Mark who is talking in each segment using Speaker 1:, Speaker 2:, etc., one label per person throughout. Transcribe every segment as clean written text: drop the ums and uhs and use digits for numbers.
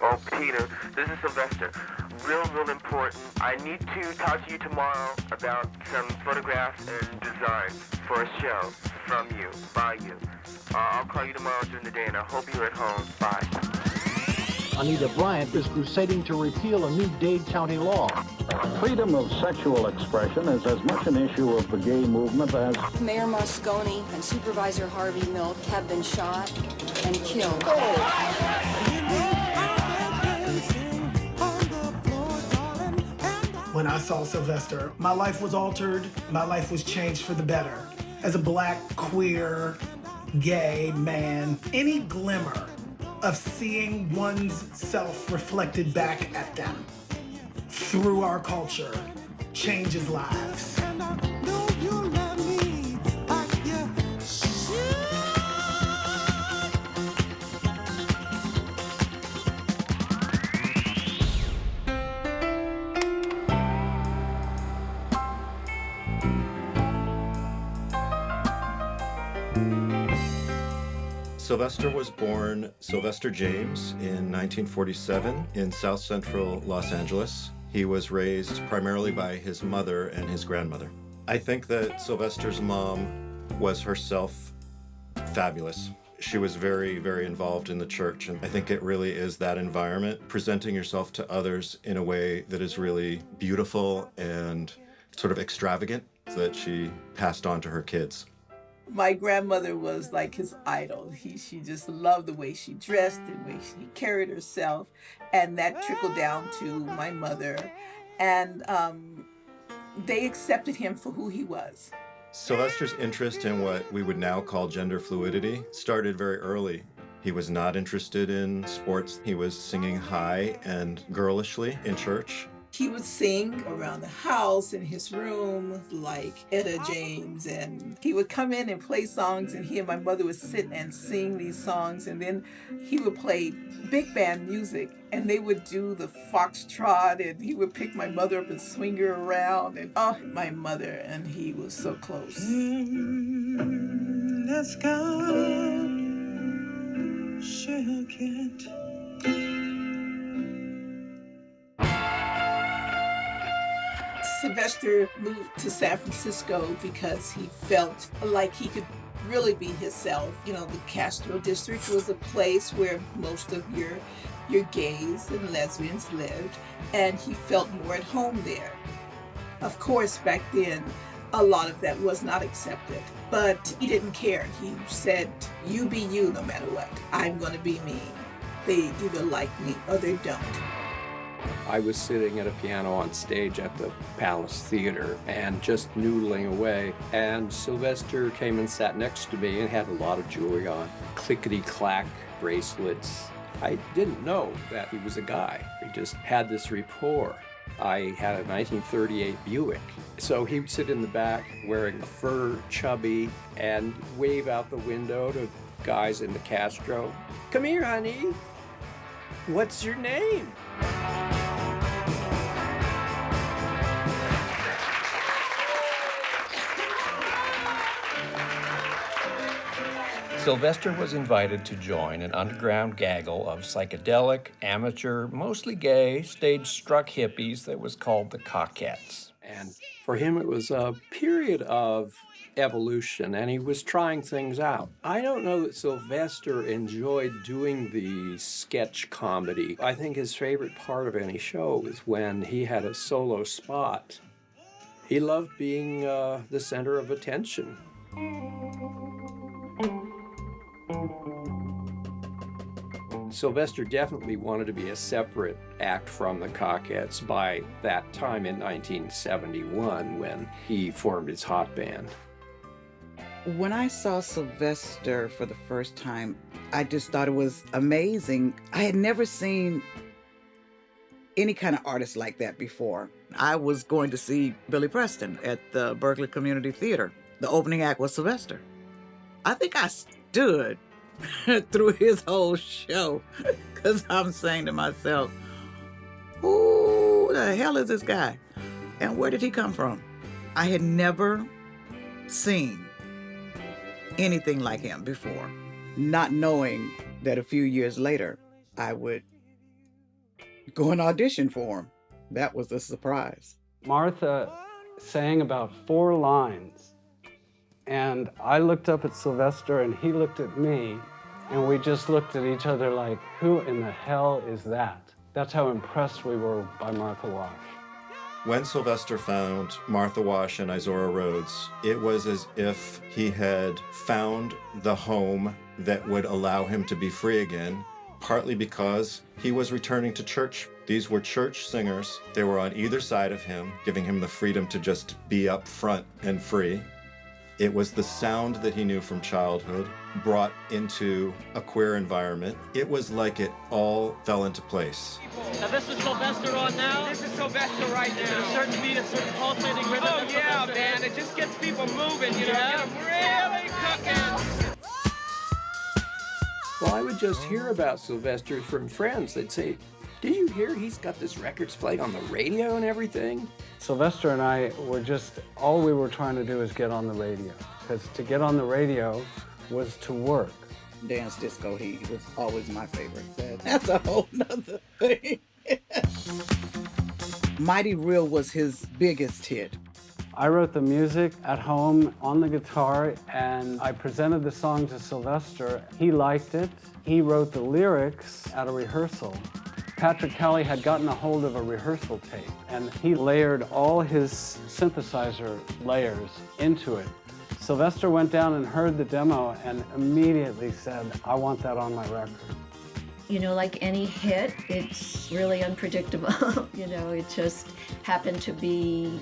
Speaker 1: Oh, Peter, this is Sylvester. Real important. I need to talk to you tomorrow about some photographs and designs for a show from you, by you. I'll call you tomorrow during the day, and I hope you're at home. Bye.
Speaker 2: Anita Bryant is crusading to repeal a new Dade County law.
Speaker 3: Freedom of sexual expression is as much an issue of the gay movement as...
Speaker 4: Mayor Moscone and Supervisor Harvey Milk have been shot and killed.
Speaker 5: When I saw Sylvester, my life was altered. My life was changed for the better. As a black, queer, gay man, any glimmer of seeing one's self reflected back at them through our culture changes lives.
Speaker 6: Sylvester was born Sylvester James in 1947 in South Central Los Angeles. He was raised primarily by his mother and his grandmother. I think that Sylvester's mom was herself fabulous. She was very, very involved in the church, and I think it really is that environment, presenting yourself to others in a way that is really beautiful and sort of extravagant, that she passed on to her kids.
Speaker 7: My grandmother was like his idol. She just loved the way she dressed and the way she carried herself, and that trickled down to my mother. And they accepted him for who he was.
Speaker 6: Sylvester's interest in what we would now call gender fluidity started very early. He was not interested in sports. He was singing high and girlishly in church.
Speaker 7: He would sing around the house in his room like Etta James, and he would come in and play songs, and he and my mother would sit and sing these songs, and then he would play big band music, and they would do the foxtrot, and he would pick my mother up and swing her around, and my mother and he was so close.
Speaker 8: Let's go, she'll get.
Speaker 7: Sylvester moved to San Francisco because he felt like he could really be himself. You know, the Castro district was a place where most of your gays and lesbians lived, and he felt more at home there. Of course, back then, a lot of that was not accepted, but he didn't care. He said, you be you no matter what. I'm going to be me. They either like me or they don't.
Speaker 9: I was sitting at a piano on stage at the Palace Theater and just noodling away, and Sylvester came and sat next to me and had a lot of jewelry on, clickety-clack bracelets. I didn't know that he was a guy. We just had this rapport. I had a 1938 Buick, so he would sit in the back wearing a fur chubby and wave out the window to guys in the Castro. Come here, honey. What's your name?
Speaker 10: Sylvester was invited to join an underground gaggle of psychedelic, amateur, mostly gay, stage-struck hippies that was called the Cockettes.
Speaker 9: And for him, it was a period of evolution, and he was trying things out. I don't know that Sylvester enjoyed doing the sketch comedy. I think his favorite part of any show was when he had a solo spot. He loved being the center of attention. Sylvester definitely wanted to be a separate act from the Cockettes by that time in 1971 when he formed his hot band.
Speaker 11: When I saw Sylvester for the first time, I just thought it was amazing. I had never seen any kind of artist like that before. I was going to see Billy Preston at the Berkeley Community Theater. The opening act was Sylvester. I think I stood through his whole show because I'm saying to myself, who the hell is this guy? And where did he come from? I had never seen anything like him before, not knowing that a few years later I would go and audition for him. That was a surprise.
Speaker 12: Martha sang about 4 lines, and I looked up at Sylvester and he looked at me, and we just looked at each other like, who in the hell is that? That's how impressed we were by Martha Wash.
Speaker 6: When Sylvester found Martha Wash and Izora Rhodes, it was as if he had found the home that would allow him to be free again, partly because he was returning to church. These were church singers. They were on either side of him, giving him the freedom to just be up front and free. It was the sound that he knew from childhood, brought into a queer environment. It was like it all fell into place.
Speaker 13: Now this is Sylvester on now? This is Sylvester right now. A certain beat, a certain pulsating rhythm. Oh yeah, man, it just gets people moving, you know, get them really cooking.
Speaker 9: Well, I would just hear about Sylvester from friends. They'd say, did you hear he's got this records played on the radio and everything?
Speaker 12: Sylvester and I were just, all we were trying to do is get on the radio. Because to get on the radio was to work.
Speaker 11: Dance Disco Heat was always my favorite. That's a whole nother thing. Mighty Real was his biggest hit.
Speaker 12: I wrote the music at home on the guitar, and I presented the song to Sylvester. He liked it. He wrote the lyrics at a rehearsal. Patrick Kelly had gotten a hold of a rehearsal tape, and he layered all his synthesizer layers into it. Sylvester went down and heard the demo and immediately said, I want that on my record.
Speaker 14: You know, like any hit, it's really unpredictable. You know, it just happened to be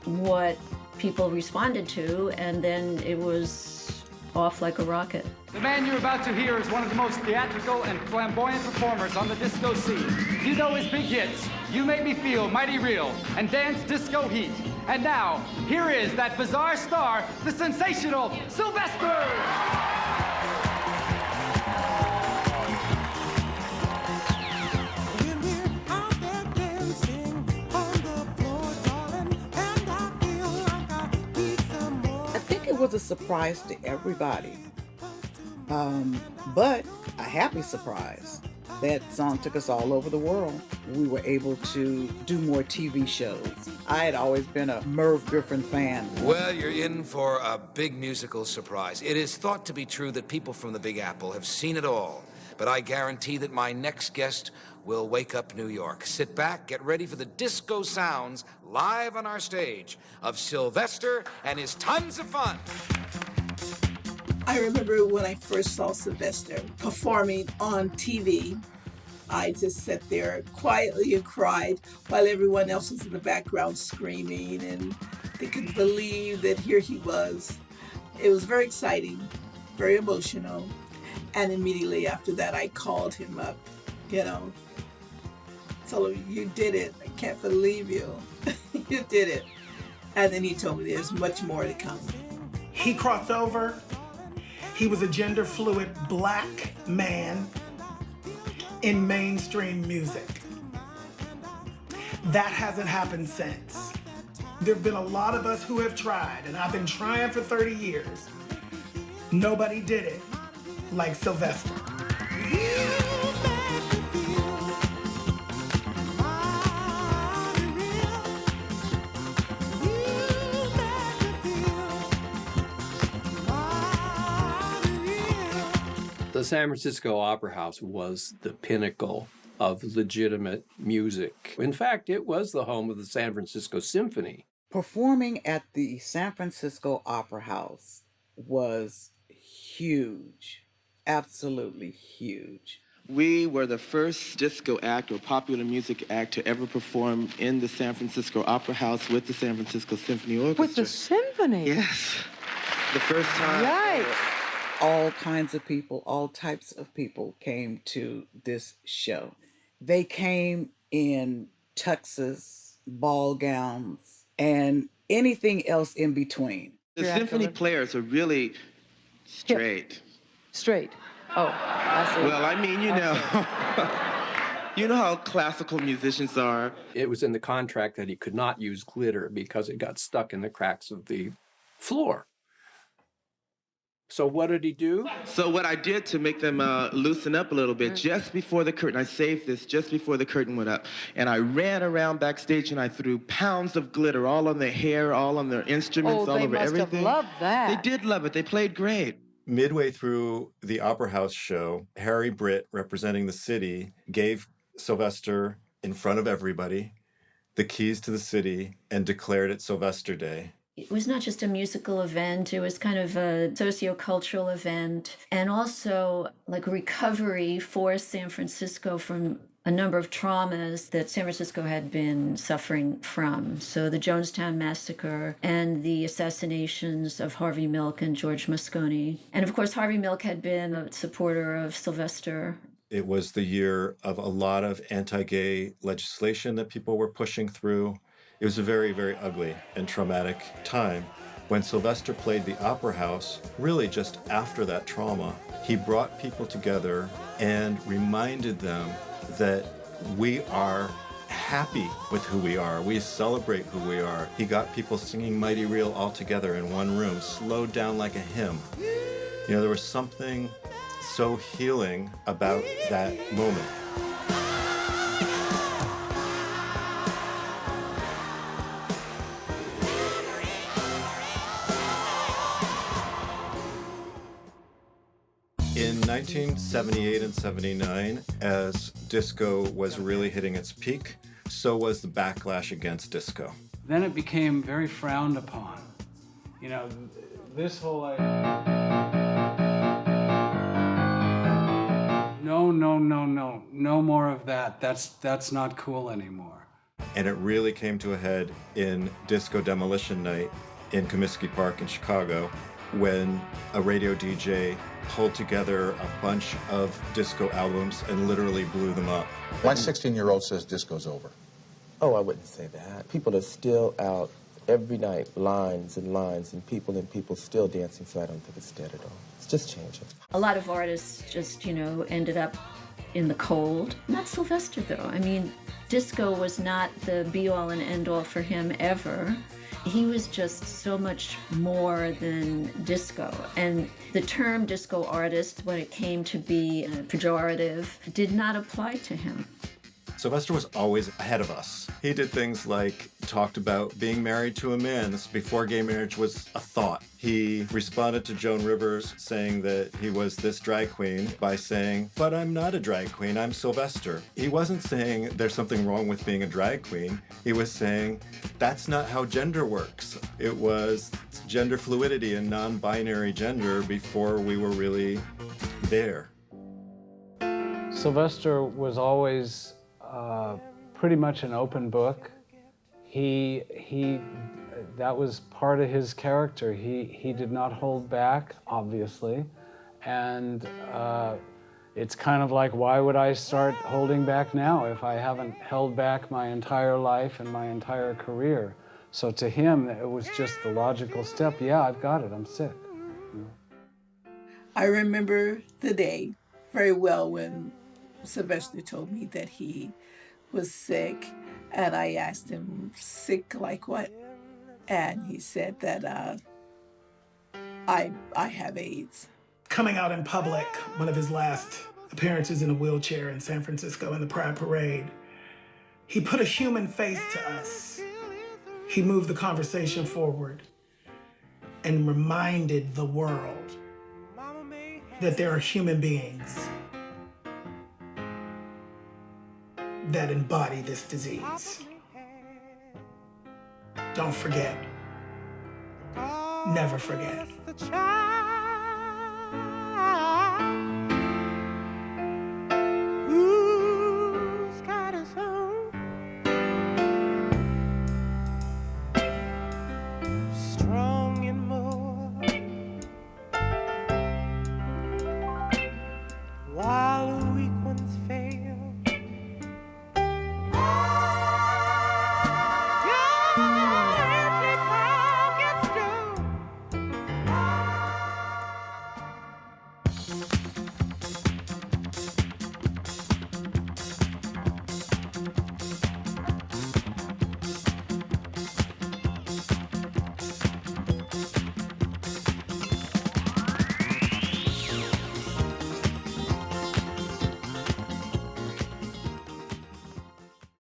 Speaker 14: what people responded to, and then it was off like a rocket.
Speaker 13: The man you're about to hear is one of the most theatrical and flamboyant performers on the disco scene. You know his big hits, You Make Me Feel Mighty Real, and Dance Disco Heat. And now, here is that bizarre star, the sensational Sylvester!
Speaker 11: It was a surprise to everybody, but a happy surprise. That song took us all over the world. We were able to do more TV shows. I had always been a Merv Griffin fan.
Speaker 15: Well, you're in for a big musical surprise. It is thought to be true that people from the Big Apple have seen it all, but I guarantee that my next guest will wake up New York. Sit back, get ready for the disco sounds live on our stage of Sylvester and his tons of fun.
Speaker 7: I remember when I first saw Sylvester performing on TV, I just sat there quietly and cried while everyone else was in the background screaming, and they couldn't believe that here he was. It was very exciting, very emotional, and immediately after that I called him up, you know. So you did it. I can't believe you. You did it. And then he told me there's much more to come.
Speaker 5: He crossed over. He was a gender fluid black man in mainstream music. That hasn't happened since. There have been a lot of us who have tried, and I've been trying for 30 years. Nobody did it like Sylvester.
Speaker 9: The San Francisco Opera House was the pinnacle of legitimate music. In fact, it was the home of the San Francisco Symphony.
Speaker 11: Performing at the San Francisco Opera House was huge, absolutely huge.
Speaker 16: We were the first disco act or popular music act to ever perform in the San Francisco Opera House with the San Francisco Symphony Orchestra.
Speaker 17: With the symphony?
Speaker 16: Yes. The first time.
Speaker 17: Yikes.
Speaker 11: All kinds of people, all types of people came to this show. They came in tuxes, ball gowns, and anything else in between.
Speaker 16: The symphony players are really straight.
Speaker 17: Hip. Straight. Oh, I see.
Speaker 16: Well, I mean, you know, you know how classical musicians are.
Speaker 9: It was in the contract that he could not use glitter because it got stuck in the cracks of the floor. So what did he do?
Speaker 16: So what I did to make them loosen up a little bit, just before the curtain, I saved this just before the curtain went up, and I ran around backstage and I threw pounds of glitter all on their hair, all on their instruments, all over everything.
Speaker 17: They must have loved that.
Speaker 16: They did love it. They played great.
Speaker 6: Midway through the Opera House show, Harry Britt, representing the city, gave Sylvester, in front of everybody, the keys to the city and declared it Sylvester Day.
Speaker 14: It was not just a musical event, it was kind of a socio-cultural event, and also like recovery for San Francisco from a number of traumas that San Francisco had been suffering from. So the Jonestown Massacre and the assassinations of Harvey Milk and George Moscone. And of course, Harvey Milk had been a supporter of Sylvester.
Speaker 6: It was the year of a lot of anti-gay legislation that people were pushing through. It was a very, very ugly and traumatic time. When Sylvester played the Opera House, really just after that trauma, he brought people together and reminded them that we are happy with who we are. We celebrate who we are. He got people singing Mighty Real all together in one room, slowed down like a hymn. You know, there was something so healing about that moment. In 1978 and 79, as disco was really hitting its peak, so was the backlash against disco.
Speaker 12: Then it became very frowned upon. You know, this whole idea. No more of that. That's not cool anymore.
Speaker 6: And it really came to a head in Disco Demolition Night in Comiskey Park in Chicago, when a radio DJ pulled together a bunch of disco albums and literally blew them up.
Speaker 18: My 16-year-old says disco's over.
Speaker 16: Oh, I wouldn't say that. People are still out every night, lines and lines, and people still dancing, so I don't think it's dead at all. It's just changing.
Speaker 14: A lot of artists just, ended up in the cold. Not Sylvester, though. I mean, disco was not the be-all and end-all for him ever. He was just so much more than disco. And the term disco artist, when it came to be pejorative, did not apply to him.
Speaker 6: Sylvester was always ahead of us. He did things like talked about being married to a man. This is before gay marriage was a thought. He responded to Joan Rivers saying that he was this drag queen by saying, "But I'm not a drag queen, I'm Sylvester." He wasn't saying there's something wrong with being a drag queen. He was saying that's not how gender works. It was gender fluidity and non-binary gender before we were really there.
Speaker 12: Sylvester was always pretty much an open book. That was part of his character. He did not hold back, obviously, and it's kind of like, why would I start holding back now if I haven't held back my entire life and my entire career? So to him, it was just the logical step. Yeah, I've got it. I'm sick.
Speaker 7: I remember the day very well when Sylvester told me that he was sick, and I asked him, sick like what? And he said that I have AIDS.
Speaker 5: Coming out in public, one of his last appearances in a wheelchair in San Francisco in the Pride Parade, he put a human face to us. He moved the conversation forward and reminded the world that there are human beings that embody this disease. Don't forget. Never forget.